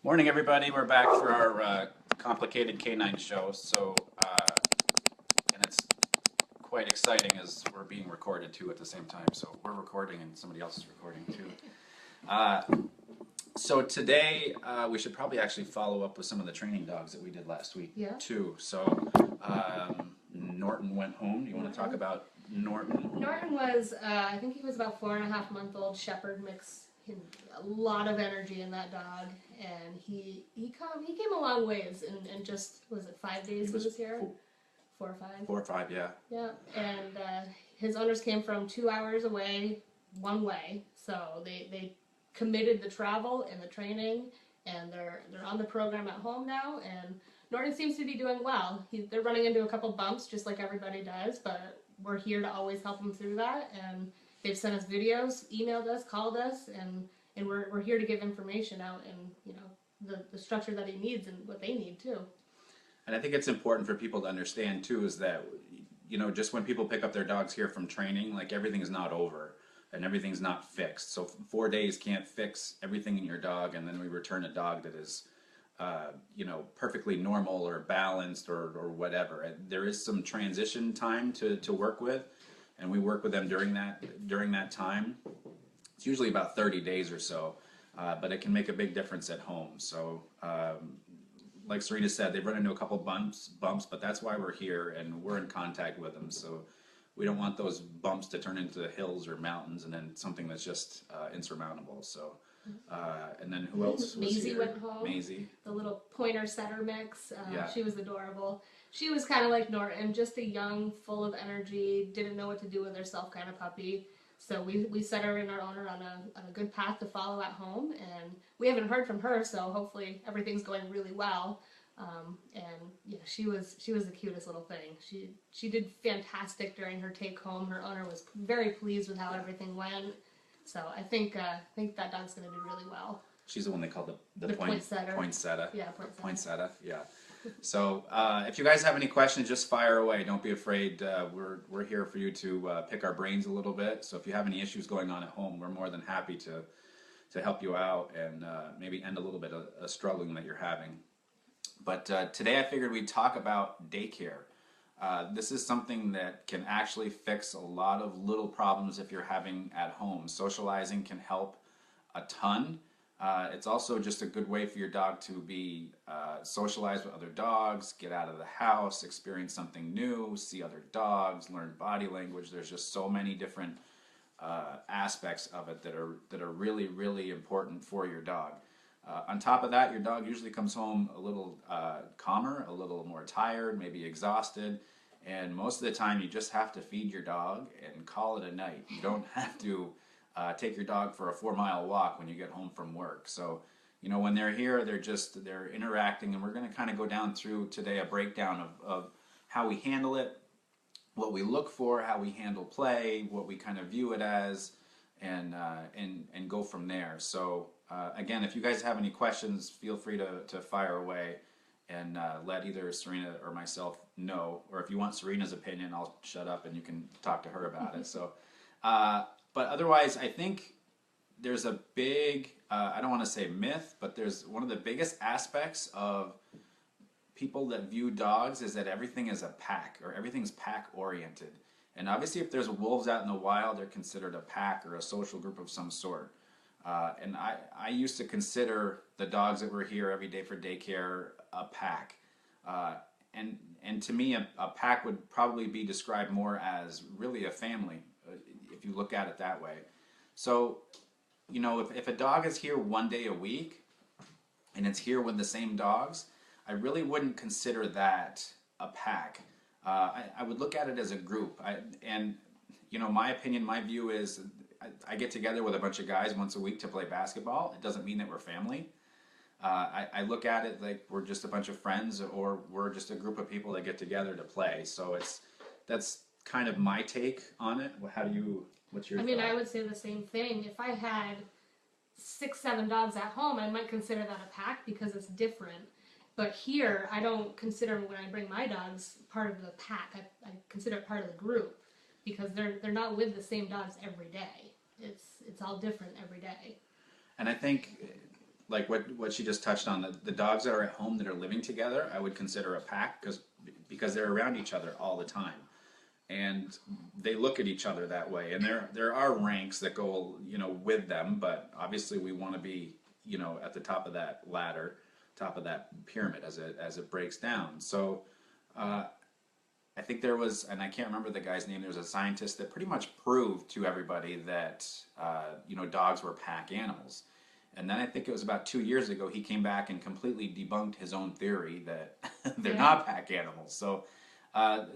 Morning, everybody. We're back for our complicated canine show. And it's quite exciting as we're being recorded too at the same time. So we're recording and somebody else is recording too. Uh, so today we should probably actually follow up with some of the training dogs that we did last week too. Norton went home. Do you want to talk about Norton? Norton was, I think he was about 4.5-month-old shepherd mix. A lot of energy in that dog, and he came a long ways in just, was it 5 days he was here? 4 or 5? 4 or 5, yeah. Yeah, and his owners came from 2 hours away, one way, so they committed the travel and the training, and they're on the program at home now, and Norton seems to be doing well. They're running into a couple bumps just like everybody does, but we're here to always help them through that, and they've sent us videos, emailed us, called us, and we're here to give information out and the structure that he needs and what they need too. And I think it's important for people to understand too is that just when people pick up their dogs here from training, like everything's not over and everything's not fixed. So 4 days can't fix everything in your dog, and then we return a dog that is perfectly normal or balanced or whatever. And there is some transition time to work with, and we work with them during that time. It's usually about 30 days or so, but it can make a big difference at home. So like Serena said, they've run into a couple bumps, but that's why we're here and we're in contact with them. So we don't want those bumps to turn into hills or mountains and then something that's just insurmountable. So and then who else was Maisie here? went home. Maisie, the little pointer setter mix. Yeah. She was adorable. She was kind of like Norton, just a young, full of energy, didn't know what to do with herself kind of puppy. So we set her and our owner on a good path to follow at home, and we haven't heard from her, so hopefully everything's going really well. And yeah, she was the cutest little thing. She did fantastic during her take home. Her owner was very pleased with how everything went. So I think that dog's going to do really well. she's the one they call the poinsettia. Poinsettia. Yeah, Poinsettia. Yeah. So if you guys have any questions, just fire away. Don't be afraid. We're here for you to pick our brains a little bit. So if you have any issues going on at home, we're more than happy to help you out and maybe end a little bit of struggling that you're having. But today I figured we'd talk about daycare. This is something that can actually fix a lot of little problems if you're having at home. Socializing can help a ton. It's also just a good way for your dog to be socialized with other dogs, get out of the house, experience something new, see other dogs, learn body language. There's just so many different aspects of it that are really, really important for your dog. On top of that, your dog usually comes home a little calmer, a little more tired, maybe exhausted, and most of the time you just have to feed your dog and call it a night. You don't have to take your dog for a 4-mile walk when you get home from work. So, when they're here, they're interacting, and we're going to kind of go down through today a breakdown of how we handle it, what we look for, how we handle play, what we kind of view it as, and go from there. So again, if you guys have any questions, feel free to fire away and let either Serena or myself know. Or if you want Serena's opinion, I'll shut up and you can talk to her about it. So, but otherwise, I think there's a big, I don't want to say myth, but there's one of the biggest aspects of people that view dogs is that everything is a pack, or everything's pack oriented. And obviously if there's wolves out in the wild, they're considered a pack or a social group of some sort. And I used to consider the dogs that were here every day for daycare a pack. And to me, a pack would probably be described more as really a family, if you look at it that way. So, if a dog is here 1 day a week, and it's here with the same dogs, I really wouldn't consider that a pack. I would look at it as a group. My opinion, my view is I get together with a bunch of guys once a week to play basketball. It doesn't mean that we're family. I look at it like we're just a bunch of friends, or we're just a group of people that get together to play. So that's kind of my take on it. What's your thought? I would say the same thing. If I had 6, 7 dogs at home, I might consider that a pack because it's different. But here, I don't consider when I bring my dogs part of the pack. I consider it part of the group because they're not with the same dogs every day. It's all different every day. And I think like what she just touched on, the dogs that are at home that are living together, I would consider a pack because they're around each other all the time, and they look at each other that way. And there are ranks that go, you know, with them, but obviously we want to be, you know, at the top of that ladder, top of that pyramid as it breaks down. So I think there was, and I can't remember the guy's name. There was a scientist that pretty much proved to everybody that you know, dogs were pack animals. And then I think it was about 2 years ago he came back and completely debunked his own theory that they're not pack animals. So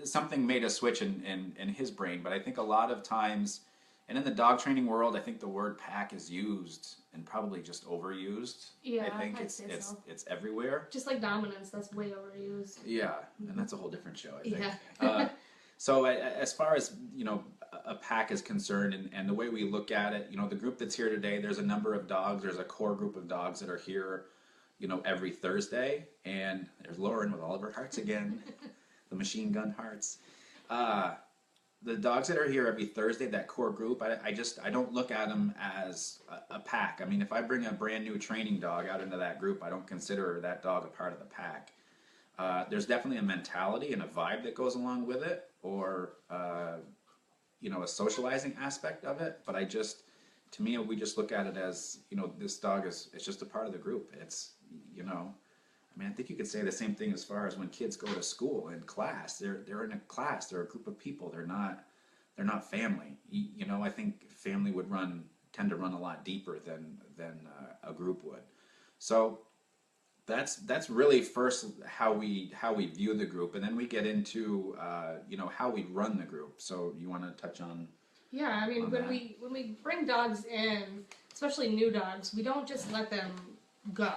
something made a switch in his brain. But I think a lot of times, and in the dog training world, I think the word pack is used and probably just overused. Yeah, I think I'd say it's so. it's everywhere. Just like dominance, that's way overused. Yeah, and that's a whole different show, I think. Yeah. So as far as, you know, a pack is concerned, and the way we look at it, you know, the group that's here today, there's a number of dogs. There's a core group of dogs that are here, you know, every Thursday. And there's Lauren with all of her hearts again, the machine gun hearts. The dogs that are here every Thursday, that core group, I don't look at them as a pack. I mean, if I bring a brand new training dog out into that group, I don't consider that dog a part of the pack. There's definitely a mentality and a vibe that goes along with it, or you know, a socializing aspect of it. But to me, we just look at it as, you know, this dog it's just a part of the group. It's, you know, I mean, I think you could say the same thing as far as when kids go to school and class. They're in a class. They're a group of people. They're not family. You know, I think family would tend to run a lot deeper than a group would. So that's really first how we view the group, and then we get into you know, how we run the group. So you want to touch on? Yeah, I mean, when we bring dogs in, especially new dogs, we don't just let them go.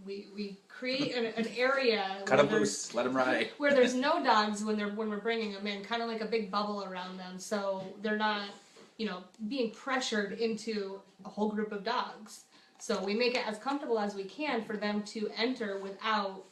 We create an area. Cut them loose, let them ride. Where there's no dogs when we're bringing them in, kind of like a big bubble around them, so they're not, you know, being pressured into a whole group of dogs. So we make it as comfortable as we can for them to enter without,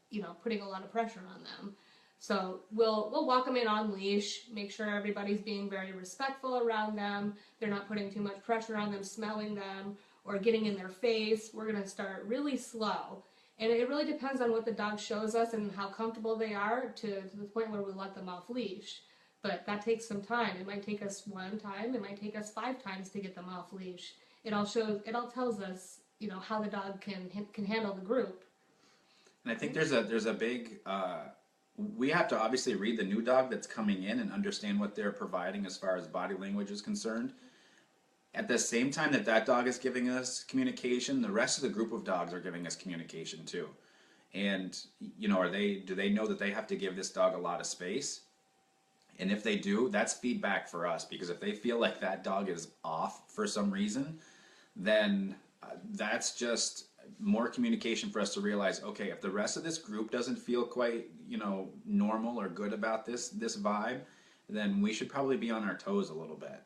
you know, putting a lot of pressure on them. So we'll walk them in on leash, make sure everybody's being very respectful around them. They're not putting too much pressure on them, smelling them, or getting in their face. We're going to start really slow. And it really depends on what the dog shows us and how comfortable they are to the point where we let them off leash. But that takes some time. It might take us 1 time. It might take us 5 times to get them off leash. It all tells us, you know, how the dog can handle the group. And I think there's a big we have to obviously read the new dog that's coming in and understand what they're providing as far as body language is concerned. At the same time that dog is giving us communication, the rest of the group of dogs are giving us communication too. And, you know, do they know that they have to give this dog a lot of space? And if they do, that's feedback for us, because if they feel like that dog is off for some reason, then that's just more communication for us to realize, okay, if the rest of this group doesn't feel quite, you know, normal or good about this vibe, then we should probably be on our toes a little bit.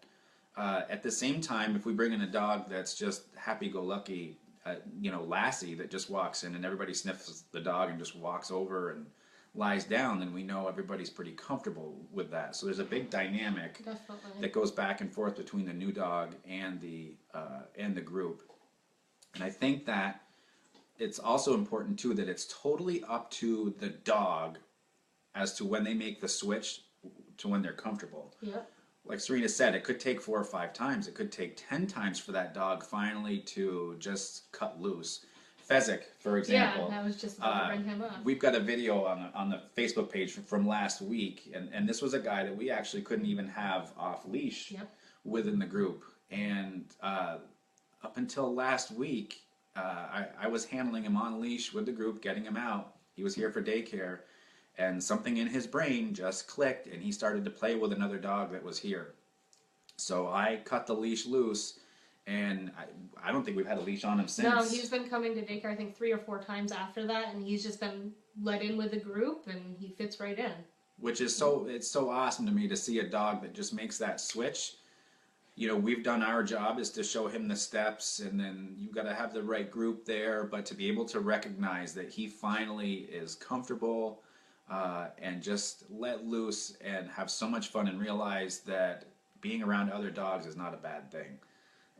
At the same time, if we bring in a dog that's just happy-go-lucky, you know, Lassie that just walks in and everybody sniffs the dog and just walks over and lies down, then we know everybody's pretty comfortable with that. So there's a big dynamic that goes back and forth between the new dog and the group. And I think that it's also important too that it's totally up to the dog as to when they make the switch to when they're comfortable. Yep. Like Serena said, it could take 4 or 5 times. It could take 10 times for that dog finally to just cut loose. Fezzik, for example. Yeah, I was just about to bring him up. We've got a video on the Facebook page from last week, and this was a guy that we actually couldn't even have off leash within the group. And up until last week, I was handling him on leash with the group, getting him out. He was here for daycare. And something in his brain just clicked, and he started to play with another dog that was here. So I cut the leash loose, and I don't think we've had a leash on him since. No, he's been coming to daycare, I think, 3 or 4 times after that, and he's just been let in with the group, and he fits right in. Which is it's so awesome to me to see a dog that just makes that switch. You know, we've done our job is to show him the steps, and then you've got to have the right group there, but to be able to recognize that he finally is comfortable, and just let loose and have so much fun and realize that being around other dogs is not a bad thing.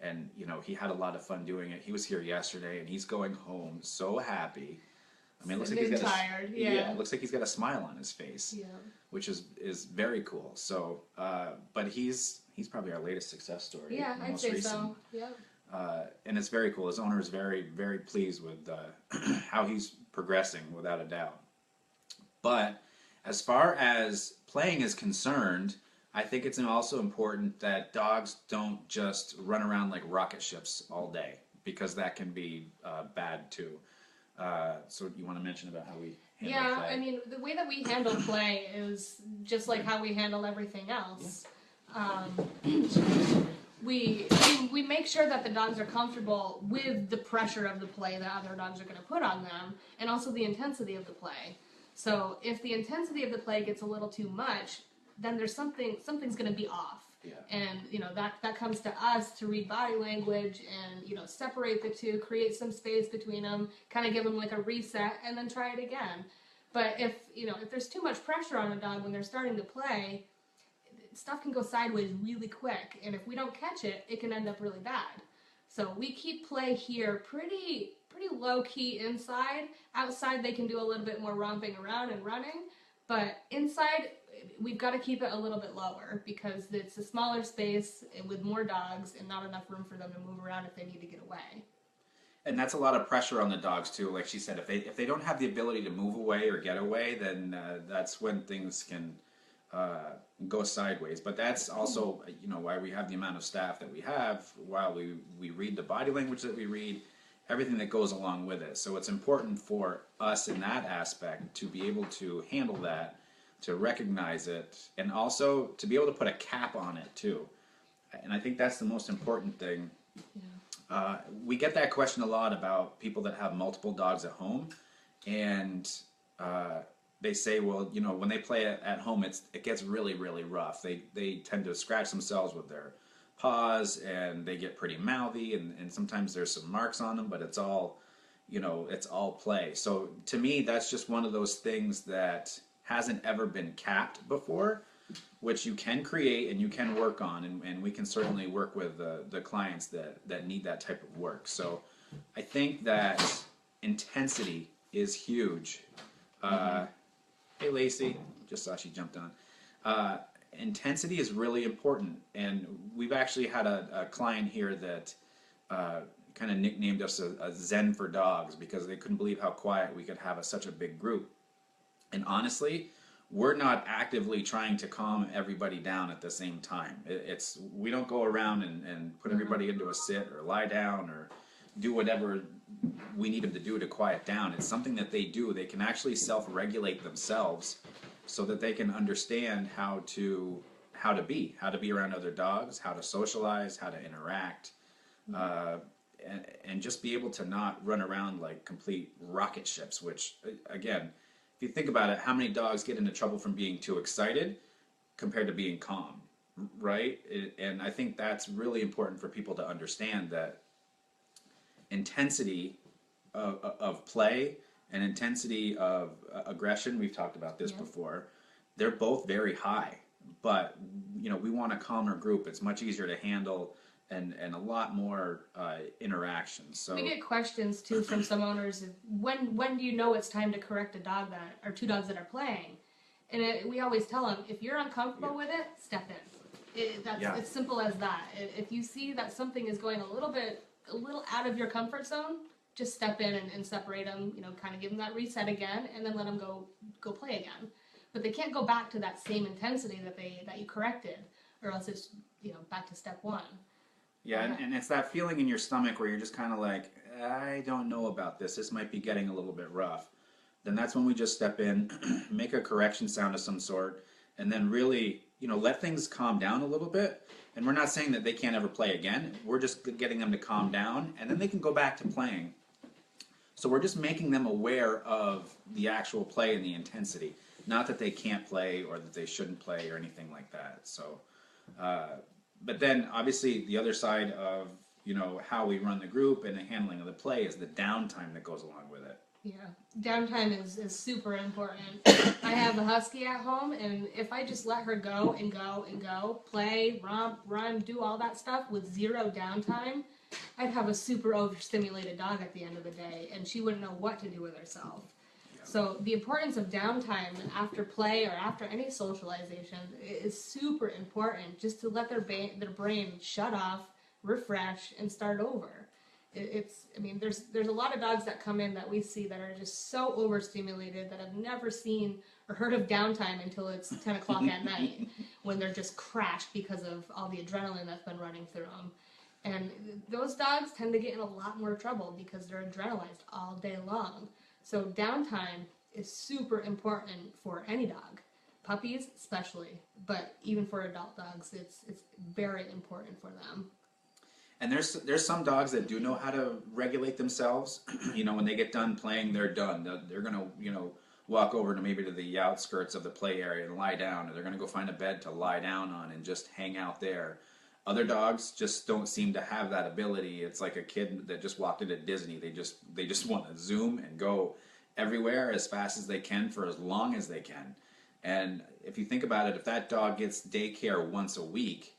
and he had a lot of fun doing it. He was here yesterday, and he's going home so happy. I mean, it looks like he's got tired. yeah, it looks like he's got a smile on his face, Yeah. which is very cool. So, but he's probably our latest success story. Yeah, the I'd most say recent. so. Yeah. And it's very cool. His owner is very, very pleased with how he's progressing, without a doubt. But as far as playing is concerned, I think it's also important that dogs don't just run around like rocket ships all day, because that can be bad too. So you want to mention about how we handle play? I mean, the way that we handle play is just like how we handle everything else. We make sure that the dogs are comfortable with the pressure of the play that other dogs are going to put on them, and also the intensity of the play. So if the intensity of the play gets a little too much, then there's something's going to be off. Yeah. And that comes to us to read body language and separate the two, create some space between them, kind of give them like a reset, and then try it again. But if there's too much pressure on a dog when they're starting to play, stuff can go sideways really quick, and if we don't catch it, it can end up really bad. So we keep play here pretty low key inside. Outside they can do a little bit more romping around and running, but inside we've got to keep it a little bit lower because it's a smaller space with more dogs and not enough room for them to move around if they need to get away. And that's a lot of pressure on the dogs too. Like she said, if they don't have the ability to move away or get away, then that's when things can go sideways. But that's also why we have the amount of staff that we have, while we read the body language that we read, everything that goes along with it. So it's important for us in that aspect to be able to handle that, to recognize it, and also to be able to put a cap on it too. And I think that's the most important thing. Yeah. We get that question a lot about people that have multiple dogs at home, and they say, well, when they play at home, it gets really, really rough. They tend to scratch themselves with their paws, and they get pretty mouthy, and sometimes there's some marks on them, but it's all play. So to me, that's just one of those things that hasn't ever been capped before, which you can create and you can work on, and we can certainly work with the clients that need that type of work. So I think that intensity is huge. Hey Lacey, just saw she jumped on. Intensity is really important, and we've actually had a client here that kind of nicknamed us a Zen for dogs, because they couldn't believe how quiet we could have such a big group. And honestly, we're not actively trying to calm everybody down at the same time. We don't go around and put everybody into a sit or lie down or do whatever we need them to do to quiet down. It's something that they do. They can actually self-regulate themselves, so that they can understand how to be around other dogs, how to socialize, how to interact, and just be able to not run around like complete rocket ships. Which, again, if you think about it, how many dogs get into trouble from being too excited compared to being calm, right? And I think that's really important for people to understand, that intensity of play and intensity of aggression, we've talked about this before, they're both very high. But we want a calmer group. It's much easier to handle, and a lot more interaction. So we get questions too from some owners of when do you know it's time to correct a dog or two dogs that are playing, and we always tell them, if you're uncomfortable with it, step in. It's simple as that. If you see that something is going a little out of your comfort zone, just step in and separate them, kind of give them that reset again, and then let them go play again. But they can't go back to that same intensity that you corrected, or else it's back to step one. Yeah, and it's that feeling in your stomach where you're just kind of like, I don't know about this. This might be getting a little bit rough. Then that's when we just step in, make a correction sound of some sort, and then really, let things calm down a little bit. And we're not saying that they can't ever play again. We're just getting them to calm down, and then they can go back to playing. So we're just making them aware of the actual play and the intensity. Not that they can't play or that they shouldn't play or anything like that. So, but then obviously the other side of how we run the group and the handling of the play is the downtime that goes along with it. Yeah, downtime is super important. I have a husky at home, and if I just let her go and go and go, play, romp, run, do all that stuff with zero downtime, I'd have a super overstimulated dog at the end of the day, and she wouldn't know what to do with herself. So the importance of downtime after play or after any socialization is super important, just to let their brain shut off, refresh, and start over. I mean, there's a lot of dogs that come in that we see that are just so overstimulated that have never seen or heard of downtime until it's 10 o'clock at night, when they're just crashed because of all the adrenaline that's been running through them. And those dogs tend to get in a lot more trouble because they're adrenalized all day long. So downtime is super important for any dog, puppies especially, but even for adult dogs, it's very important for them. And there's some dogs that do know how to regulate themselves. You know, when they get done playing, they're done. They're gonna, you know, walk over to maybe to the outskirts of the play area and lie down, or they're gonna go find a bed to lie down on and just hang out there. Other dogs just don't seem to have that ability. It's like a kid that just walked into Disney. They just want to zoom and go everywhere as fast as they can for as long as they can. And if you think about it, if that dog gets daycare once a week,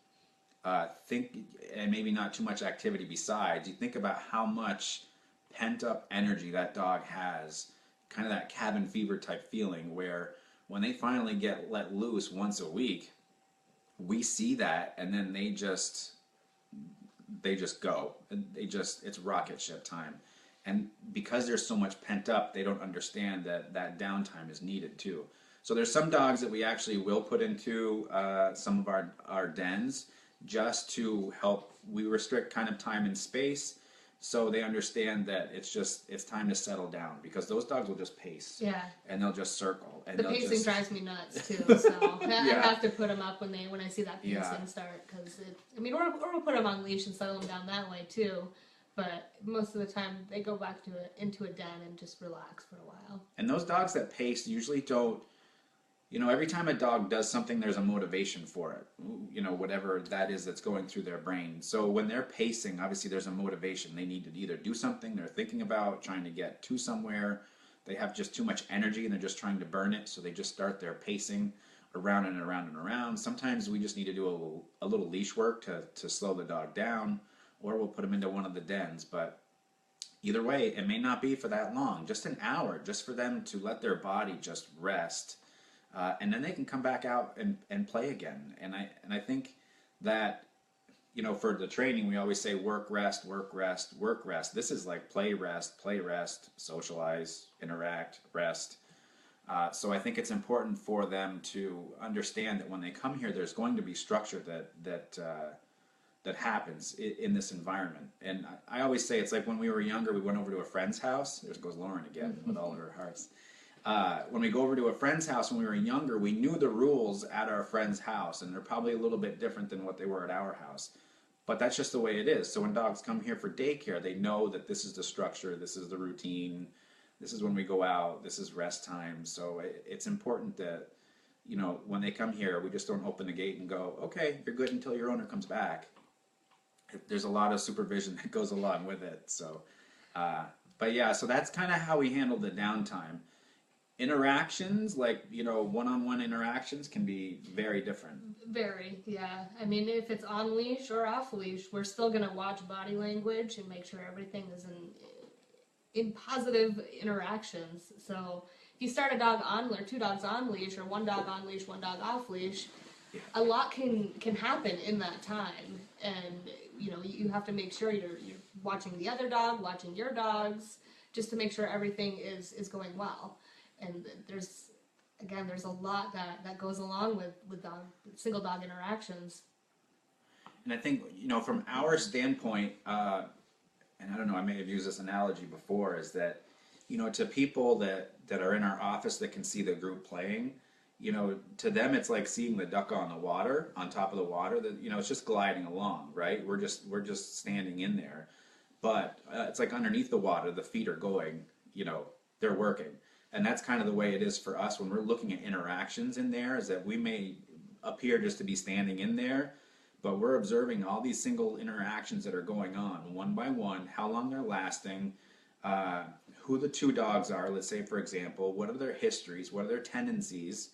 and maybe not too much activity besides, you think about how much pent up energy that dog has, kind of that cabin fever type feeling, where when they finally get let loose once a week, we see that, and then they just go, and it's rocket ship time. And because there's so much pent up, they don't understand that that downtime is needed too. So there's some dogs that we actually will put into some of our dens, just to help. We restrict kind of time and space, so they understand that it's time to settle down, because those dogs will just pace. Yeah. And they'll just circle. And the they'll pacing just drives me nuts too. So I Yeah. have to put them up when I see that pacing Yeah. start, because I mean, or we'll put them on leash and settle them down that way too. But most of the time, they go back into a den and just relax for a while. And those dogs that pace usually don't. You know, every time a dog does something, there's a motivation for it. You know, whatever that is that's going through their brain. So when they're pacing, obviously there's a motivation. They need to either do something they're thinking about, trying to get to somewhere. They have just too much energy and they're just trying to burn it. So they just start their pacing around and around and around. Sometimes we just need to do a little leash work to slow the dog down, or we'll put them into one of the dens. But either way, it may not be for that long, just an hour, just for them to let their body just rest. And then they can come back out and play again. And I think that, you know, for the training, we always say work, rest, work, rest, work, rest. This is like play, rest, socialize, interact, rest. So I think it's important for them to understand that when they come here, there's going to be structure that happens in this environment. And I always say it's like when we were younger, we went over to a friend's house. There goes Lauren again with all of her hearts. When we go over to a friend's house when we were younger, we knew the rules at our friend's house, and they're probably a little bit different than what they were at our house. But that's just the way it is. So when dogs come here for daycare, they know that this is the structure, this is the routine, this is when we go out, this is rest time. So it's important that, you know, when they come here, we just don't open the gate and go, okay, you're good until your owner comes back. There's a lot of supervision that goes along with it. So, but yeah, so that's kind of how we handle the downtime. Interactions, like, you know, one-on-one interactions can be very different. Very, yeah. I mean, if it's on leash or off leash, we're still gonna watch body language and make sure everything is in positive interactions. So if you start a dog on, or two dogs on leash, or one dog on leash, one dog off leash, a lot can happen in that time. And you know, you have to make sure you're watching the other dog, watching your dogs, just to make sure everything is going well. And there's a lot that goes along with single dog interactions. And I think, you know, from our standpoint, and I don't know, I may have used this analogy before, is that, you know, to people that are in our office that can see the group playing, you know, to them it's like seeing the duck on the water, on top of the water. That, you know, it's just gliding along, right? We're just standing in there, but it's like underneath the water, the feet are going, you know, they're working. And that's kind of the way it is for us when we're looking at interactions in there, is that we may appear just to be standing in there, but we're observing all these single interactions that are going on one by one, how long they're lasting, who the two dogs are. Let's say, for example, what are their histories? What are their tendencies?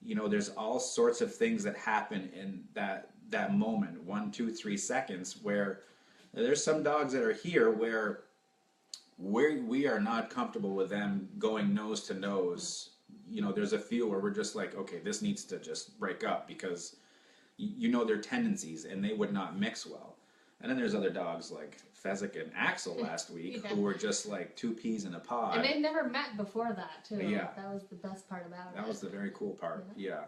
There's all sorts of things that happen in that moment, 1, 2, 3 seconds, where there's some dogs that are here where we are not comfortable with them going nose to nose. There's a few where we're just like, okay, this needs to just break up because their tendencies and they would not mix well. And then there's other dogs like Fezzik and Axel last week who were just like two peas in a pod. And they'd never met before that, too. Yeah. That was the best part about it. That was the very cool part, yeah.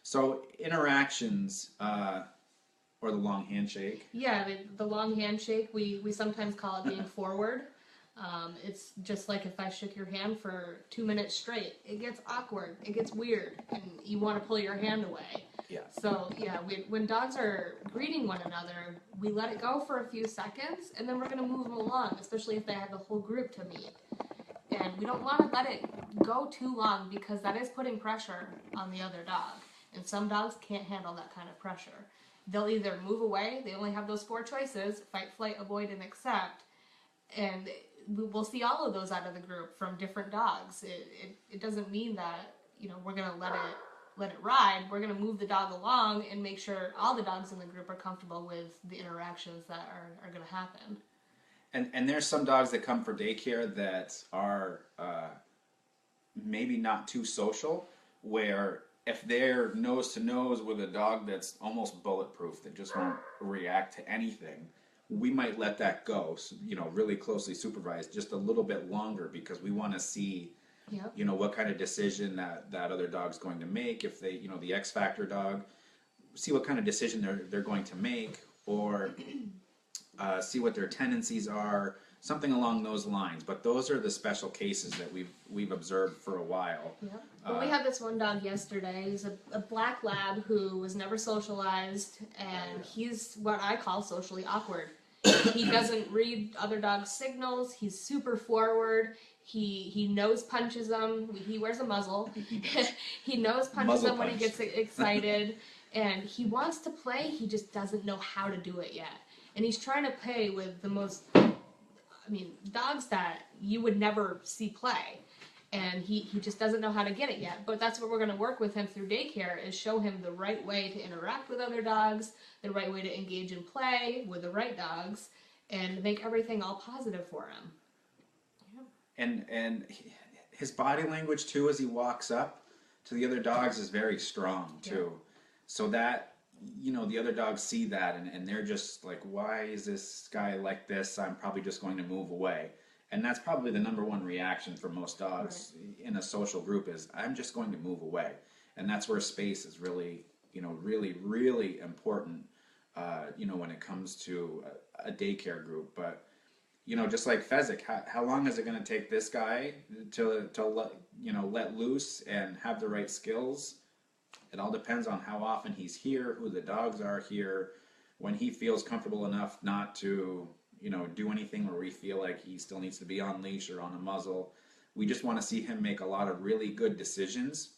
So interactions, or the long handshake. Yeah, the long handshake, we sometimes call it being forward. It's just like if I shook your hand for 2 minutes straight, it gets awkward, it gets weird, and you want to pull your hand away. Yeah. So yeah, when dogs are greeting one another, we let it go for a few seconds, and then we're going to move them along, especially if they have the whole group to meet. And we don't want to let it go too long because that is putting pressure on the other dog. And some dogs can't handle that kind of pressure. They'll either move away, they only have those 4 choices, fight, flight, avoid, and accept, and we'll see all of those out of the group from different dogs. It doesn't mean that, we're going to let it ride. We're going to move the dog along and make sure all the dogs in the group are comfortable with the interactions that are going to happen. And there's some dogs that come for daycare that are maybe not too social, where if they're nose to nose with a dog that's almost bulletproof, that just won't react to anything, we might let that go, really closely supervised just a little bit longer because we want to see, what kind of decision that other dog's going to make. If they, the X Factor dog, see what kind of decision they're going to make, or see what their tendencies are, something along those lines. But those are the special cases that we've observed for a while. Yeah. Well, we had this one dog yesterday. He's a black lab who was never socialized, and he's what I call socially awkward. He doesn't read other dogs' signals. He's super forward. He nose punches them. He wears a muzzle. He nose punches Muzzle them when he punch. gets excited, and he wants to play. He just doesn't know how to do it yet. And he's trying to play with the most, dogs that you would never see play. And he just doesn't know how to get it yet. But that's what we're going to work with him through daycare, is show him the right way to interact with other dogs, the right way to engage in play with the right dogs, and make everything all positive for him. Yeah. And his body language, too, as he walks up to the other dogs is very strong, too. Yeah. So that, the other dogs see that, and they're just like, why is this guy like this? I'm probably just going to move away. And that's probably the number one reaction for most dogs in a social group is, I'm just going to move away. And that's where space is really, really, really important, when it comes to a daycare group. But, just like Fezzik, how long is it going to take this guy to let loose and have the right skills? It all depends on how often he's here, who the dogs are here, when he feels comfortable enough not to, do anything where we feel like he still needs to be on leash or on a muzzle. We just want to see him make a lot of really good decisions,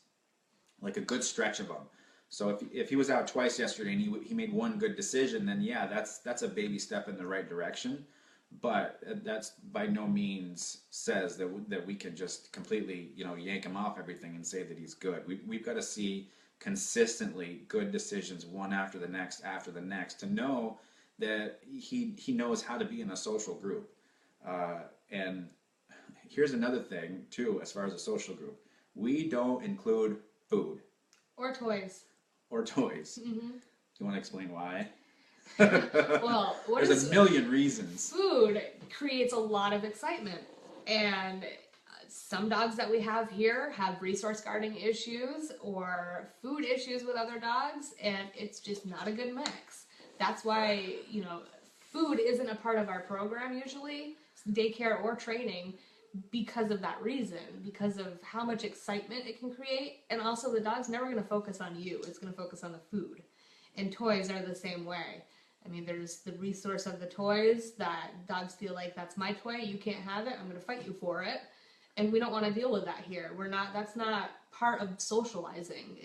like a good stretch of them. So if he was out twice yesterday and he made one good decision, then yeah, that's a baby step in the right direction. But that's by no means says that we can just completely, yank him off everything and say that he's good. We've got to see consistently good decisions one after the next to know that he knows how to be in a social group. And here's another thing too, as far as a social group, we don't include food or toys. Mm-hmm. Do you want to explain why? Well, there's a million reasons. Food creates a lot of excitement, and some dogs that we have here have resource guarding issues or food issues with other dogs, and it's just not a good mix. That's why, food isn't a part of our program usually, daycare or training, because of that reason, because of how much excitement it can create, and also the dog's never going to focus on you, it's going to focus on the food. And toys are the same way. There's the resource of the toys that dogs feel like, that's my toy, you can't have it, I'm going to fight you for it. And we don't want to deal with that here. That's not part of socializing.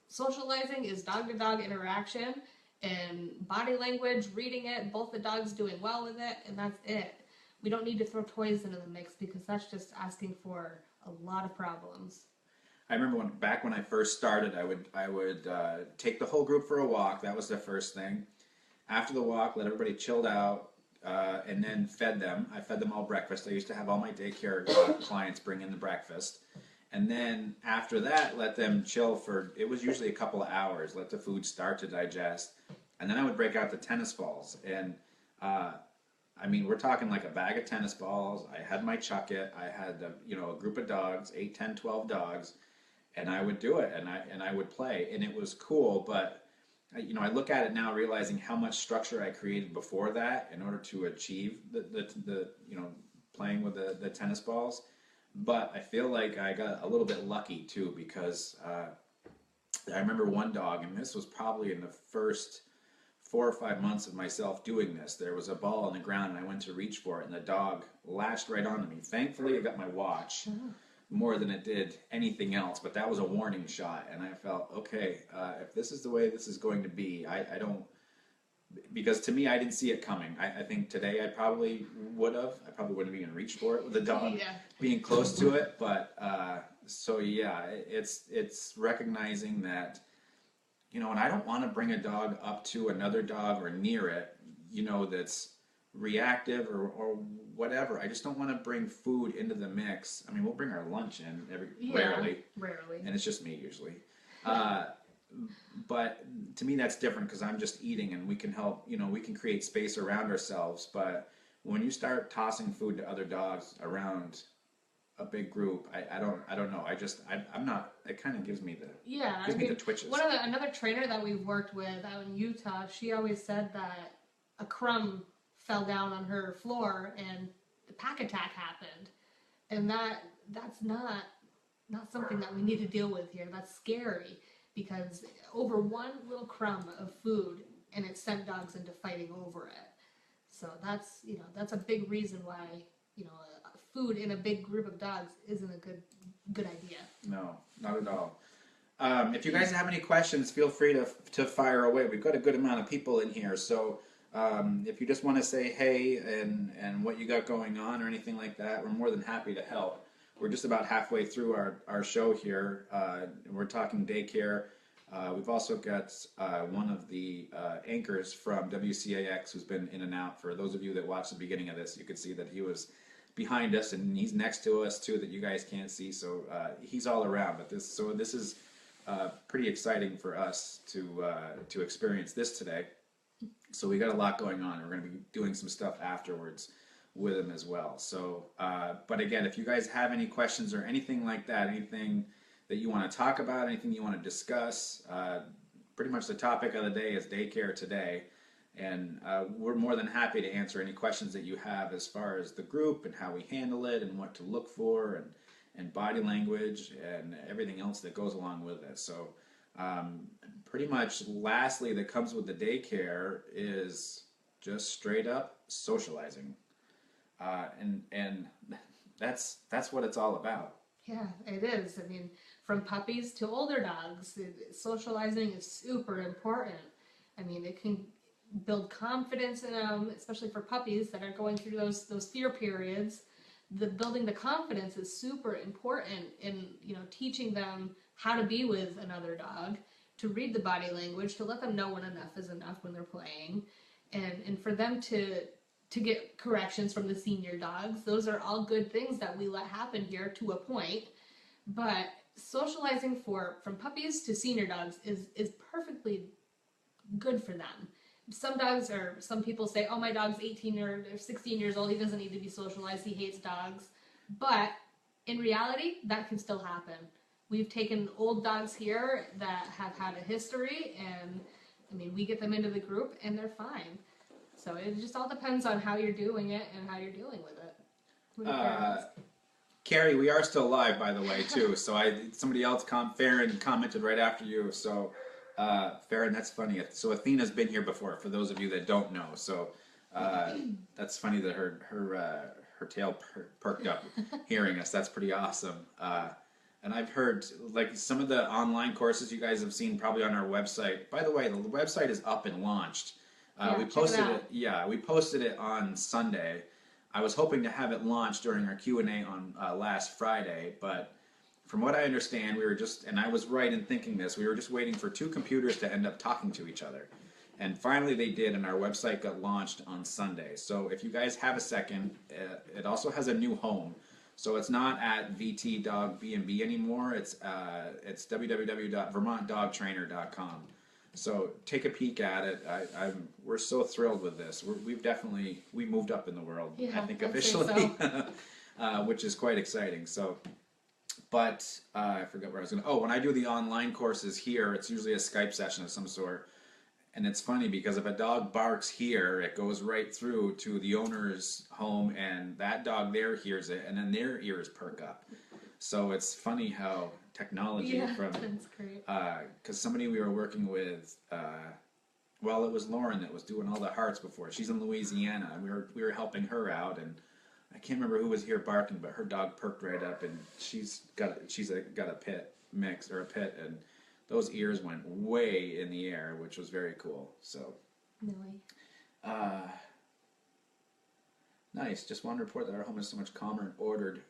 Socializing is dog-to-dog interaction and body language, reading it, both the dogs doing well with it, and that's it. we don't need to throw toys into the mix because that's just asking for a lot of problems. I remember back when I first started, I would take the whole group for a walk. That was the first thing. After the walk, let everybody chilled out, and then fed them. I fed them all breakfast. I used to have all my daycare clients bring in the breakfast. And then after that, let them chill for, it was usually a couple of hours, let the food start to digest. And then I would break out the tennis balls. And I mean, we're talking like a bag of tennis balls. I had my chuck it. I had, a group of dogs, 8, 10, 12 dogs. And I would do it, and I would play. And it was cool, but I look at it now realizing how much structure I created before that in order to achieve the playing with the tennis balls. But I feel like I got a little bit lucky too because I remember one dog, and this was probably in the first 4 or 5 months of myself doing this. There was a ball on the ground, and I went to reach for it, and the dog latched right onto me. Thankfully, it got my watch more than it did anything else, but that was a warning shot, and I felt, okay, if this is the way this is going to be, I don't, because to me, I didn't see it coming. I think today I probably would have. I probably wouldn't have even reached for it with the dog being close to it. But so yeah, it's recognizing that, and I don't want to bring a dog up to another dog or near it, that's reactive or whatever. I just don't want to bring food into the mix. I mean, we'll bring our lunch in rarely, and it's just me usually. But to me, that's different because I'm just eating, and we can help. We can create space around ourselves. But when you start tossing food to other dogs around a big group, I don't know. I'm not. It kind of gives me the twitches. Another trainer that we've worked with out in Utah, she always said that a crumb fell down on her floor and the pack attack happened, and that's not something that we need to deal with here. That's scary. Because over one little crumb of food, and it sent dogs into fighting over it. So that's a big reason why food in a big group of dogs isn't a good idea. No, not at all. If you guys have any questions, feel free to fire away. We've got a good amount of people in here, so if you just want to say hey and what you got going on or anything like that, we're more than happy to help. We're just about halfway through our show here. We're talking daycare. We've also got one of the anchors from WCAX who's been in and out. For those of you that watched the beginning of this, you could see that he was behind us, and he's next to us too that you guys can't see. So he's all around. But this is pretty exciting for us to experience this today. So we got a lot going on. We're going to be doing some stuff afterwards with him as well. So, but again, if you guys have any questions or anything like that, anything that you want to talk about, anything you want to discuss, pretty much the topic of the day is daycare today. And we're more than happy to answer any questions that you have as far as the group and how we handle it and what to look for and body language and everything else that goes along with it. So pretty much lastly that comes with the daycare is just straight up socializing. And that's what it's all about. Yeah, it is. I mean, from puppies to older dogs, socializing is super important. I mean, it can build confidence in them, especially for puppies that are going through those fear periods. Building the confidence is super important in teaching them how to be with another dog, to read the body language, to let them know when enough is enough when they're playing, and for them to get corrections from the senior dogs. Those are all good things that we let happen here to a point. But socializing from puppies to senior dogs is perfectly good for them. Some people say, oh, my dog's 18 or 16 years old, he doesn't need to be socialized, he hates dogs. But in reality, that can still happen. We've taken old dogs here that have had a history, and I mean, we get them into the group and they're fine. So it just all depends on how you're doing it and how you're dealing with it. Carrie, we are still live, by the way, too. So somebody else, Farron, commented right after you. So Farron, that's funny. So Athena's been here before, for those of you that don't know. So that's funny that her tail perked up hearing us. That's pretty awesome. And I've heard like some of the online courses you guys have seen probably on our website. By the way, the website is up and launched. We posted it. Yeah, we posted it on Sunday. I was hoping to have it launched during our Q&A on last Friday, but from what I understand, we were just, and I was right in thinking this, we were just waiting for two computers to end up talking to each other. And finally they did, and our website got launched on Sunday. So if you guys have a second, it also has a new home. So it's not at VT Dog B&B anymore. It's www.vermontdogtrainer.com. So take a peek at it. We're so thrilled with this. We moved up in the world. Yeah, I think I'd say officially, which is quite exciting. So, but I forgot where I was going. Oh, when I do the online courses here, it's usually a Skype session of some sort. And it's funny because if a dog barks here, it goes right through to the owner's home, and that dog there hears it, and then their ears perk up. So it's funny how technology from that's great. because somebody we were working with, well, it was Lauren that was doing all the hearts before. She's in Louisiana, and we were helping her out, and I can't remember who was here barking, but her dog perked right up, and she's got a pit mix or a pit, and those ears went way in the air, which was very cool. So, nice. Just want to report that our home is so much calmer and ordered.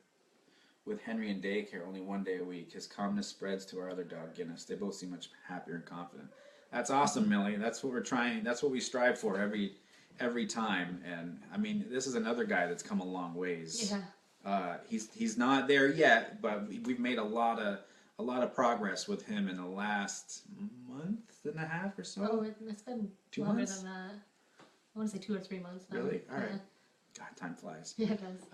With Henry in daycare, only 1 day a week. His calmness spreads to our other dog, Guinness. They both seem much happier and confident. That's awesome, Millie. That's what we're trying. That's what we strive for every time. And I mean, this is another guy that's come a long ways. Yeah. He's not there yet, but we've made a lot of progress with him in the last month and a half or so. Oh, it's been 2 longer months? than that. I want to say 2 or 3 months now. Really? All right. Yeah. God, time flies. Yeah, it does.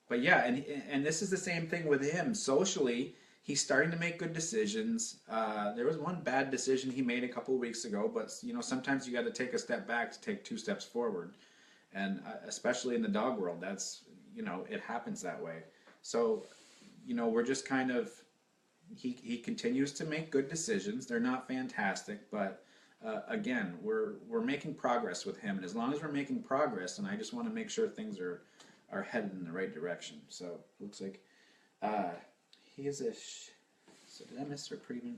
But yeah, and this is the same thing with him. Socially, he's starting to make good decisions. There was one bad decision he made a couple of weeks ago, but sometimes you got to take a step back to take 2 steps forward, and especially in the dog world, that's it happens that way. So, we're just kind of he continues to make good decisions. They're not fantastic, but again, we're making progress with him, and as long as we're making progress, and I just want to make sure things are headed in the right direction. So looks like he is so did I miss her preview?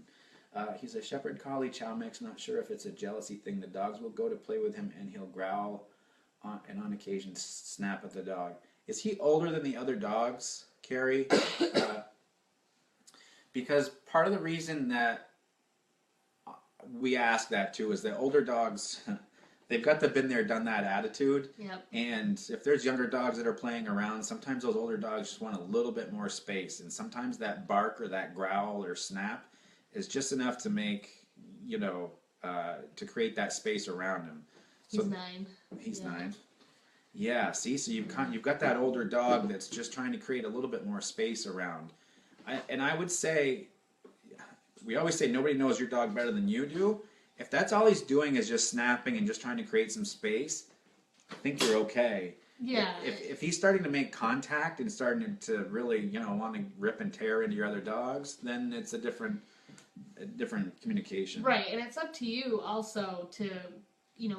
He's a Shepherd Collie Chow mix. Not sure if it's a jealousy thing. The dogs will go to play with him, and he'll growl and on occasion snap at the dog. Is he older than the other dogs, Carrie? Because part of the reason that we ask that too is that older dogs, they've got the been there, done that attitude. Yep. And if there's younger dogs that are playing around, sometimes those older dogs just want a little bit more space. And sometimes that bark or that growl or snap is just enough to make, to create that space around him. He's 9. He's 9. Yeah, see, so you've got that older dog that's just trying to create a little bit more space around. I would say, we always say nobody knows your dog better than you do. If that's all he's doing is just snapping and just trying to create some space, I think you're okay. Yeah. If he's starting to make contact and starting to really, want to rip and tear into your other dogs, then it's a different communication. Right, and it's up to you also to,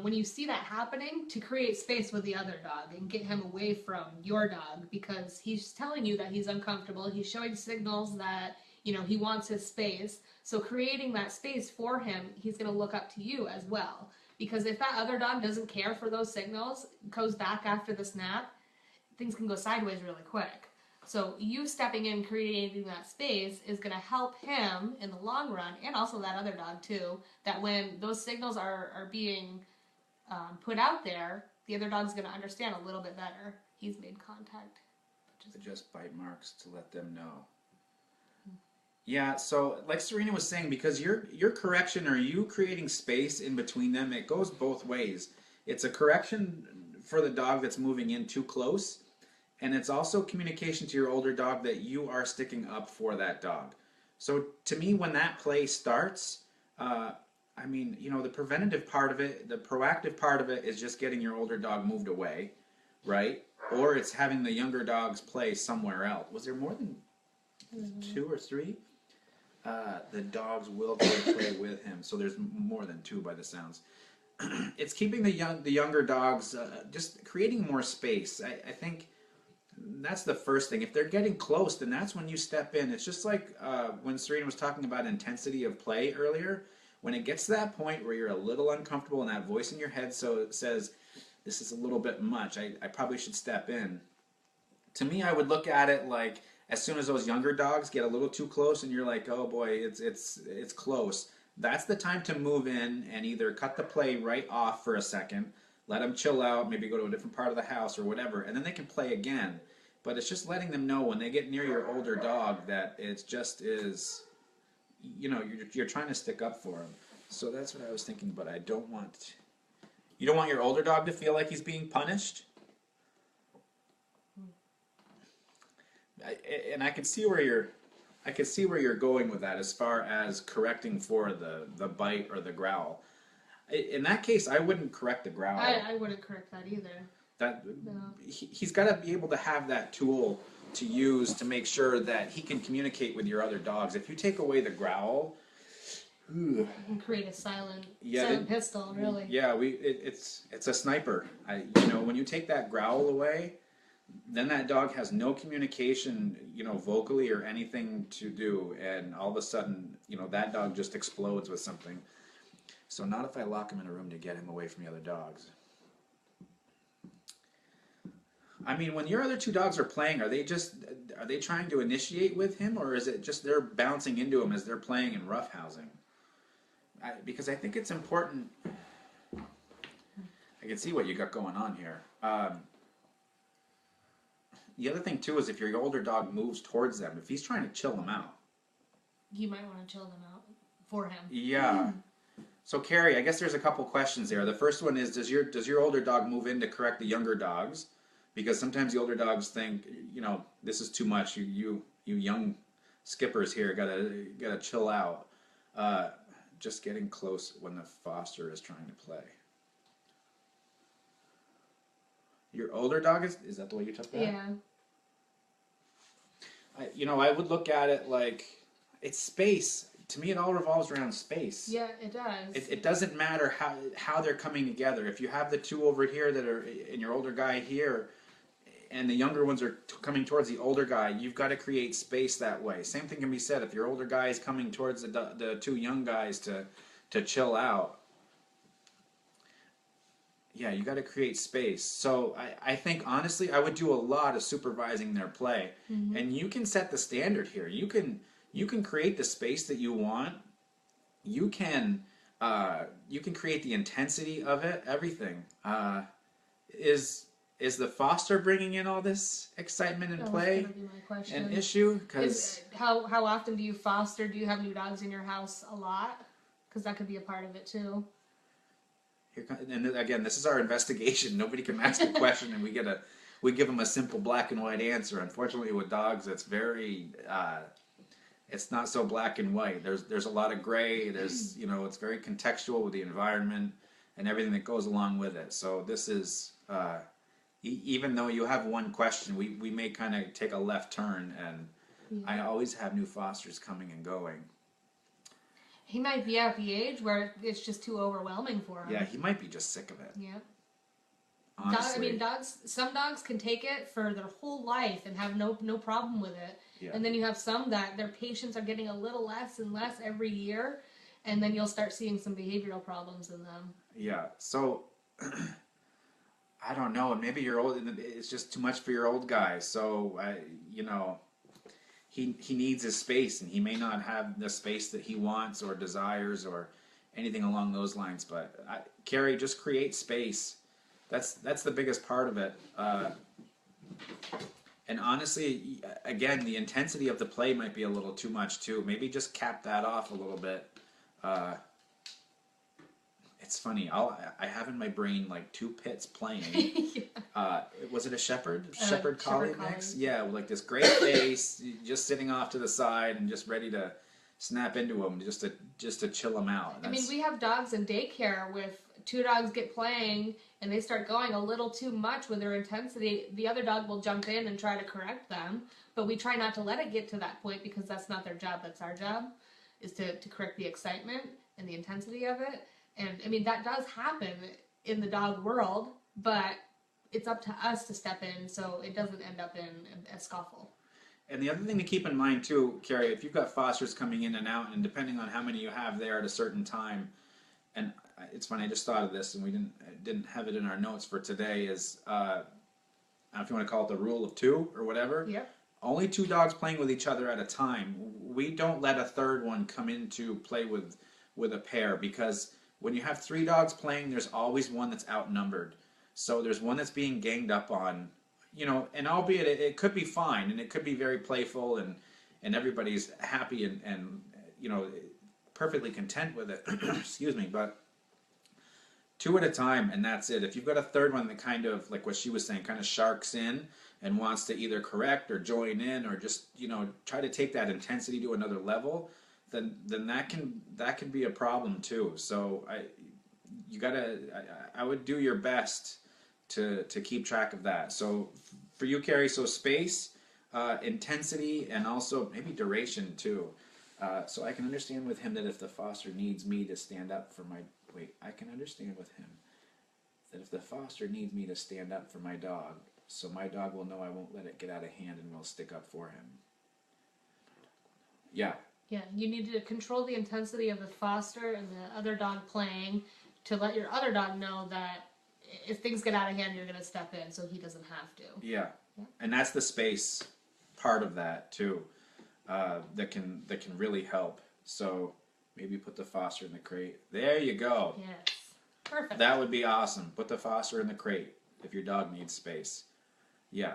when you see that happening, to create space with the other dog and get him away from your dog, because he's telling you that he's uncomfortable. He's showing signals that, he wants his space. So creating that space for him, he's going to look up to you as well. Because if that other dog doesn't care for those signals, goes back after the snap, things can go sideways really quick. So you stepping in, creating that space is going to help him in the long run, and also that other dog too, that when those signals are being put out there, the other dog's going to understand a little bit better. He's made contact. Just bite marks to let them know. Yeah, so like Serena was saying, because your correction or you creating space in between them, it goes both ways. It's a correction for the dog that's moving in too close, and it's also communication to your older dog that you are sticking up for that dog. So to me, when that play starts, the preventative part of it, the proactive part of it is just getting your older dog moved away, right? Or it's having the younger dogs play somewhere else. Was there more than 2 or 3? The dogs will go and play with him, so there's more than 2 by the sounds. It's keeping the younger dogs, just creating more space. I think that's the first thing. If they're getting close, then that's when you step in. It's just like when Serena was talking about intensity of play earlier. When it gets to that point where you're a little uncomfortable and that voice in your head says, this is a little bit much. I probably should step in. To me, I would look at it like as soon as those younger dogs get a little too close, and you're like, oh boy, it's close. That's the time to move in and either cut the play right off for a second, let them chill out, maybe go to a different part of the house or whatever, and then they can play again. But it's just letting them know when they get near your older dog that it just is, you're trying to stick up for them. So that's what I was thinking. But you don't want your older dog to feel like he's being punished. And I can see where you're going with that as far as correcting for the bite or the growl. In that case, I wouldn't correct the growl. I wouldn't correct that either. No. He's got to be able to have that tool to use to make sure that he can communicate with your other dogs. If you take away the growl, you can create a silent pistol, really. Yeah, it's a sniper. When you take that growl away, then that dog has no communication, vocally or anything to do, and all of a sudden, that dog just explodes with something. So not if I lock him in a room to get him away from the other dogs. I mean, when your other two dogs are playing, are they trying to initiate with him, or is it just they're bouncing into him as they're playing and roughhousing? Because I think it's important. I can see what you got going on here. The other thing too is if your older dog moves towards them, if he's trying to chill them out, you might want to chill them out for him. Yeah. So Carrie, I guess there's a couple questions there. The first one is, does your older dog move in to correct the younger dogs? Because sometimes the older dogs think, this is too much. You young skippers here gotta chill out. Just getting close when the foster is trying to play. Your older dog is that the way you took that? Yeah. I would look at it like it's space. To me, it all revolves around space. Yeah, it does. It doesn't matter how they're coming together. If you have the two over here that are and your older guy here, and the younger ones are coming towards the older guy, you've got to create space that way. Same thing can be said if your older guy is coming towards the two young guys to chill out. Yeah, you got to create space. So I think, honestly, I would do a lot of supervising their play. Mm-hmm. And you can set the standard here. You can create the space that you want. You can create the intensity of it, everything. Is the foster bringing in all this excitement and play gonna be my question. An issue? Because how often do you foster? Do you have new dogs in your house a lot? Because that could be a part of it, too. And again, this is our investigation. Nobody can ask a question and we give them a simple black and white answer. Unfortunately, with dogs, it's very it's not so black and white. There's a lot of gray. There's it's very contextual with the environment and everything that goes along with it. So this is even though you have one question, we may kind of take a left turn, and I always have new fosters coming and going. He might be at the age where it's just too overwhelming for him. Yeah, he might be just sick of it. Yeah. Honestly. Some dogs can take it for their whole life and have no problem with it. Yeah. And then you have some that their patience are getting a little less and less every year, and then you'll start seeing some behavioral problems in them. Yeah. So I don't know. Maybe it's just too much for your old guy. So He needs his space, and he may not have the space that he wants or desires or anything along those lines. But Carrie, just create space. That's the biggest part of it. And honestly, again, the intensity of the play might be a little too much too. Maybe just cap that off a little bit. It's funny. I have in my brain like two pits playing. Yeah. Was it a shepherd collie mix? Yeah, with like this great face, just sitting off to the side and just ready to snap into him, just to chill him out. I mean, we have dogs in daycare with two dogs get playing and they start going a little too much with their intensity. The other dog will jump in and try to correct them, but we try not to let it get to that point because that's not their job. That's our job, is to correct the excitement and the intensity of it. And, I mean, that does happen in the dog world, but it's up to us to step in so it doesn't end up in a scuffle. And the other thing to keep in mind, too, Carrie, if you've got fosters coming in and out, and depending on how many you have there at a certain time, and it's funny. I just thought of this, and we didn't have it in our notes for today. Is I don't know if you want to call it the rule of two or whatever. Yep. Only two dogs playing with each other at a time. We don't let a third one come in to play with a pair, because when you have three dogs playing, there's always one that's outnumbered. So there's one that's being ganged up on, and albeit it could be fine and it could be very playful and everybody's happy and perfectly content with it. Excuse me, but two at a time and that's it. If you've got a third one that kind of, like what she was saying, kind of sharks in and wants to either correct or join in or just try to take that intensity to another level, then that can be a problem too. So I would do your best to keep track of that. So for you, Carrie, so space, intensity, and also maybe duration too. So I can understand with him that if the foster needs me to stand up for my I can understand with him that if the foster needs me to stand up for my dog, so my dog will know I won't let it get out of hand and will stick up for him. Yeah. Yeah, you need to control the intensity of the foster and the other dog playing to let your other dog know that if things get out of hand, you're going to step in so he doesn't have to. Yeah. And that's the space part of that too, that can really help. So maybe put the foster in the crate. There you go. Yes. Perfect. That would be awesome. Put the foster in the crate if your dog needs space. Yeah.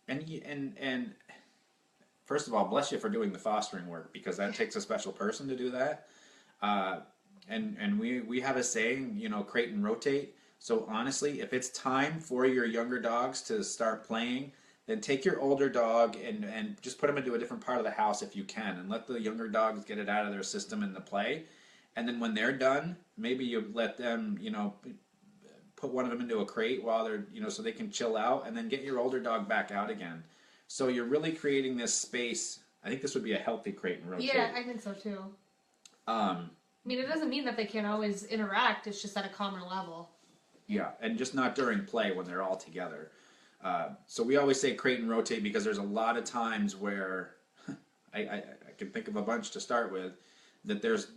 And first of all, bless you for doing the fostering work, because that takes a special person to do that. And we have a saying, crate and rotate. So honestly, if it's time for your younger dogs to start playing, then take your older dog and just put them into a different part of the house if you can, and let the younger dogs get it out of their system and the play. And then when they're done, maybe you let them, put one of them into a crate while they're, so they can chill out, and then get your older dog back out again. So you're really creating this space. I think this would be a healthy crate and rotate. Yeah, I think so too. I mean, it doesn't mean that they can't always interact. It's just at a calmer level. Yeah, and just not during play when they're all together. So we always say crate and rotate because there's a lot of times where I can think of a bunch to start with, that there's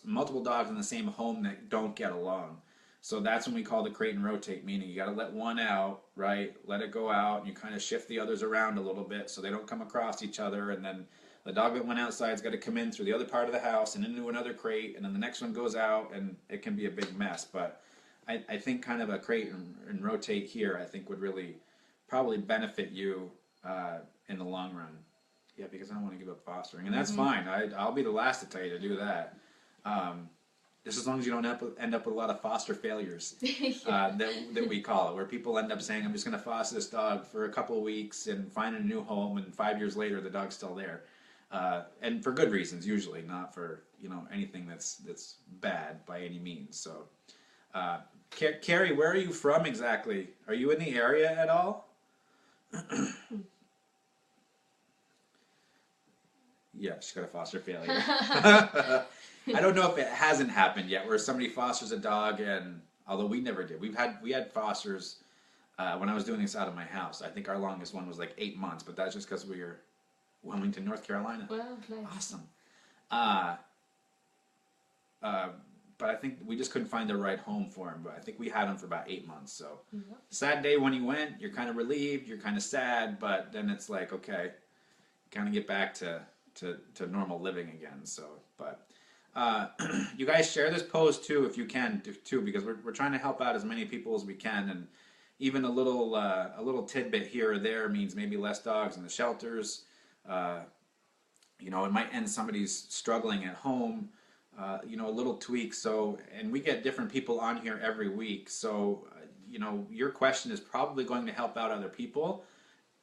multiple dogs in the same home that don't get along. So that's when we call the crate and rotate, meaning you got to let one out, right? Let it go out, and you kind of shift the others around a little bit so they don't come across each other, and then the dog that went outside's got to come in through the other part of the house and into another crate, and then the next one goes out, and it can be a big mess. But I think kind of a crate and rotate here, I think would really probably benefit you in the long run. Yeah, because I don't want to give up fostering, and that's fine. I'll be the last to tell you to do that. Just as long as you don't end up with a lot of foster failures, that we call it, where people end up saying, I'm just going to foster this dog for a couple of weeks and find a new home, and 5 years later the dog's still there. And for good reasons, usually, not for anything that's bad by any means. So, Carrie, where are you from exactly? Are you in the area at all? Yeah, she's got a foster failure. I don't know if it hasn't happened yet, where somebody fosters a dog, and although we never did, we had fosters when I was doing this out of my house. I think our longest one was like 8 months, but that's just because we were Wilmington, North Carolina. Well, nice. Awesome. But I think we just couldn't find the right home for him. But I think we had him for about 8 months. So sad day when he went. You're kind of relieved. You're kind of sad, but then it's like, okay, kind of get back to normal living again. So, but you guys share this post too if you can too, because we're trying to help out as many people as we can, and even a little tidbit here or there means maybe less dogs in the shelters. It might end somebody's struggling at home. A little tweak. So, and we get different people on here every week. So, your question is probably going to help out other people.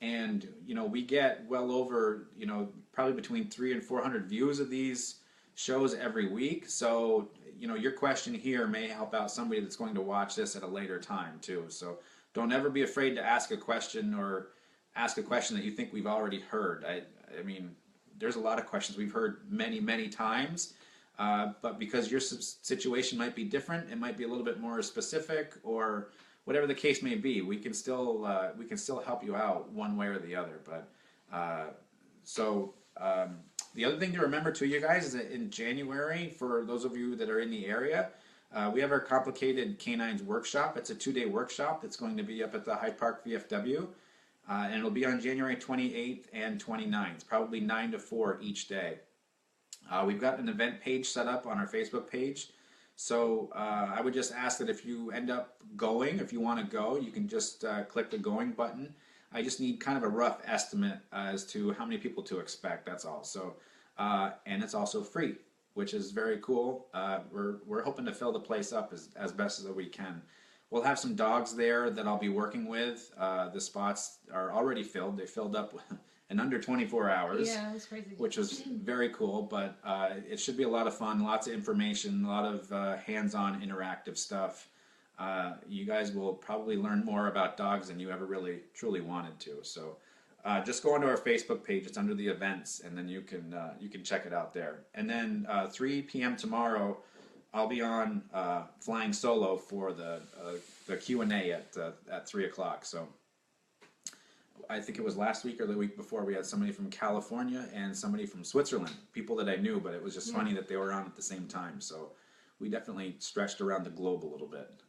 And, we get well over, probably between 300 and 400 views of these shows every week. So, your question here may help out somebody that's going to watch this at a later time too. So don't ever be afraid to ask a question, or ask a question that you think we've already heard. I mean, there's a lot of questions we've heard many, many times. But because your situation might be different, it might be a little bit more specific, or whatever the case may be, we can still help you out one way or the other. But the other thing to remember too, you guys, is that in January, for those of you that are in the area, We have our Complicated Canines workshop. It's a 2-day workshop that's going to be up at the Hyde Park VFW, and it'll be on January 28th and 29th, probably 9 to 4 each day. We've got an event page set up on our Facebook page. So I would just ask that if you end up going, if you want to go, you can just click the going button. I just need kind of a rough estimate as to how many people to expect. That's all. So, and it's also free, which is very cool. We're hoping to fill the place up as best as we can. We'll have some dogs there that I'll be working with. The spots are already filled. They filled up in under 24 hours. Yeah, that's crazy. Which was very cool, but it should be a lot of fun, lots of information, a lot of hands-on interactive stuff. You guys will probably learn more about dogs than you ever really truly wanted to. So just go onto our Facebook page. It's under the events, and then you can check it out there. And then 3 p.m. tomorrow, I'll be on flying solo for the Q&A at 3 o'clock. So I think it was last week or the week before, we had somebody from California and somebody from Switzerland, people that I knew, but it was just funny that they were on at the same time. So we definitely stretched around the globe a little bit.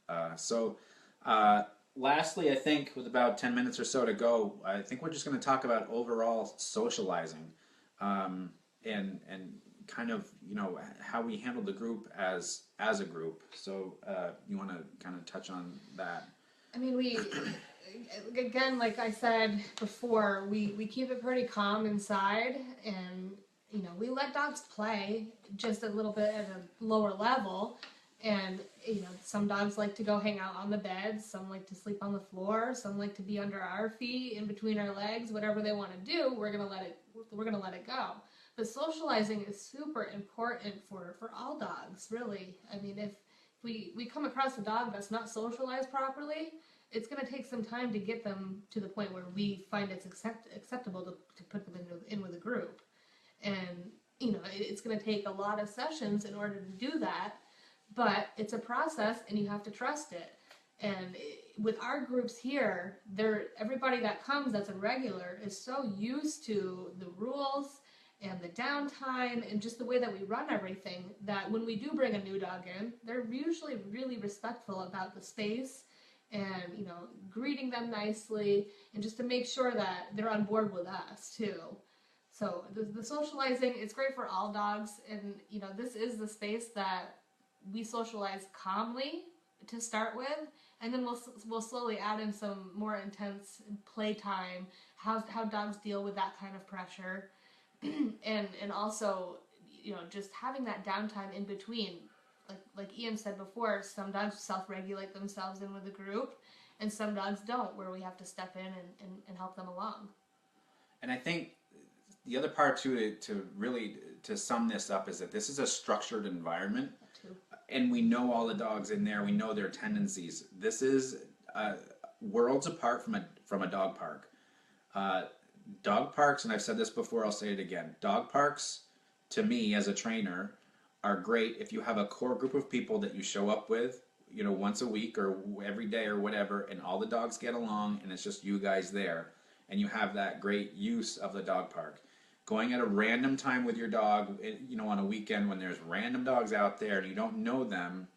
Lastly, I think with about 10 minutes or so to go, I think we're just going to talk about overall socializing, and kind of, how we handle the group as a group. So you want to kind of touch on that? I mean, again, like I said before, we keep it pretty calm inside, and we let dogs play just a little bit at a lower level. And some dogs like to go hang out on the bed, some like to sleep on the floor, some like to be under our feet, in between our legs. Whatever they want to do, we're gonna let it go. But socializing is super important for all dogs, really. I mean, if we come across a dog that's not socialized properly, it's going to take some time to get them to the point where we find it's acceptable to put them in with a group. And, it's going to take a lot of sessions in order to do that, but it's a process and you have to trust it. And with our groups here, everybody that comes that's a regular is so used to the rules and the downtime and just the way that we run everything that when we do bring a new dog in, they're usually really respectful about the space and greeting them nicely, and just to make sure that they're on board with us too. So the socializing, it's great for all dogs, and this is the space that we socialize calmly to start with, and then we'll slowly add in some more intense playtime, how dogs deal with that kind of pressure, and also just having that downtime in between. Like Ian said before, some dogs self-regulate themselves in with a group, and some dogs don't, where we have to step in and help them along. And I think the other part to really sum this up is that this is a structured environment, and we know all the dogs in there. We know their tendencies. This is worlds apart from a dog park. Dog parks, and I've said this before, I'll say it again. Dog parks, to me as a trainer, are great if you have a core group of people that you show up with, once a week or every day or whatever, and all the dogs get along and it's just you guys there, and you have that great use of the dog park. Going at a random time with your dog, on a weekend when there's random dogs out there and you don't know them,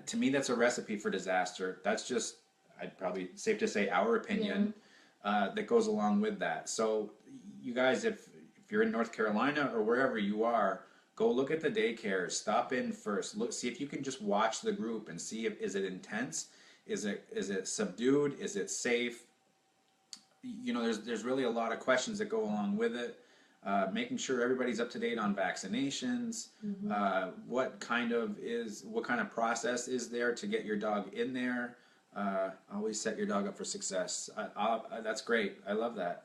to me that's a recipe for disaster. That's just, I'd probably safe to say, our opinion that goes along with that. So you guys, if you're in North Carolina or wherever you are, go look at the daycares. Stop in first. See if you can just watch the group and see is it intense, is it subdued, is it safe. There's really a lot of questions that go along with it. Making sure everybody's up to date on vaccinations. What kind of process is there to get your dog in there? Always set your dog up for success. That's great. I love that.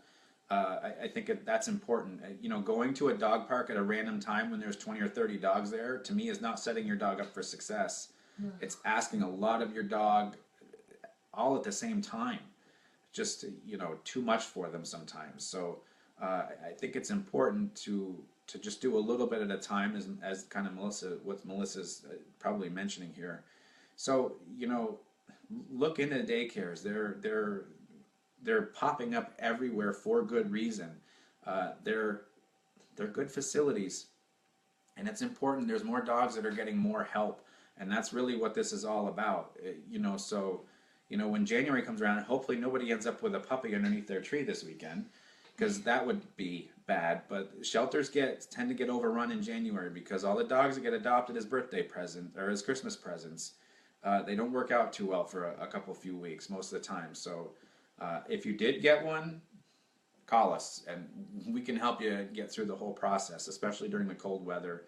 I think that's important. Going to a dog park at a random time when there's 20 or 30 dogs there, to me, is not setting your dog up for success. It's asking a lot of your dog all at the same time. Just, too much for them sometimes. So I think it's important to just do a little bit at a time, as kind of what Melissa's probably mentioning here. So, look into daycares. They're popping up everywhere for good reason. They're good facilities, and it's important. There's more dogs that are getting more help And that's really what this is all about. So, when January comes around, hopefully nobody ends up with a puppy underneath their tree this weekend, because that would be bad. But shelters tend to get overrun in January because all the dogs that get adopted as birthday present or as Christmas presents, they don't work out too well for a few weeks most of the time. So if you did get one, call us and we can help you get through the whole process, especially during the cold weather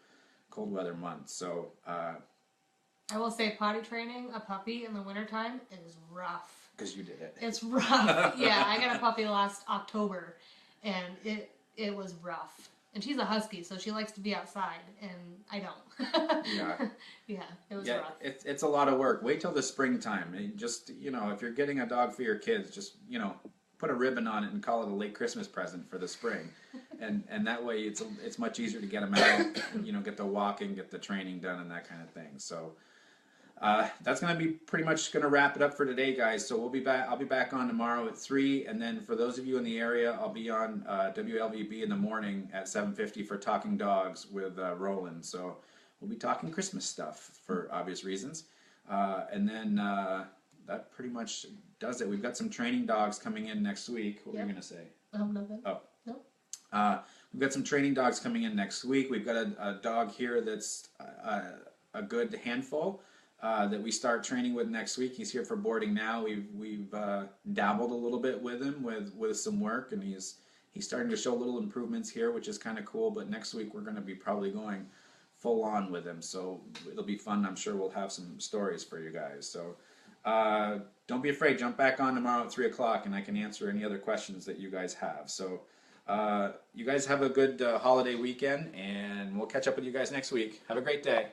months. So I will say potty training a puppy in the wintertime is rough. because you did it. It's rough. Yeah, I got a puppy last October, and it was rough. And she's a husky, so she likes to be outside, and I don't. Yeah. Yeah, it was rough. It's a lot of work. Wait till the springtime. Just, if you're getting a dog for your kids, just, put a ribbon on it and call it a late Christmas present for the spring. And that way it's much easier to get them out, and, get the walking, get the training done and that kind of thing. So that's going to be pretty much going to wrap it up for today, guys. So we'll be back. I'll be back on tomorrow at 3, and then for those of you in the area, I'll be on WLVB in the morning at 7:50 for Talking Dogs with Roland. So we'll be talking Christmas stuff for obvious reasons, and then that pretty much does it. We've got some training dogs coming in next week. What were you going to say? Nothing. Oh. No. We've got some training dogs coming in next week. We've got a dog here that's a good handful. That we start training with next week. He's here for boarding now. We've dabbled a little bit with him with some work, and he's starting to show little improvements here, which is kind of cool. But next week we're going to be probably going full on with him, so it'll be fun. I'm sure we'll have some stories for you guys. So don't be afraid. Jump back on tomorrow at 3 o'clock, and I can answer any other questions that you guys have. So you guys have a good holiday weekend, and we'll catch up with you guys next week. Have a great day.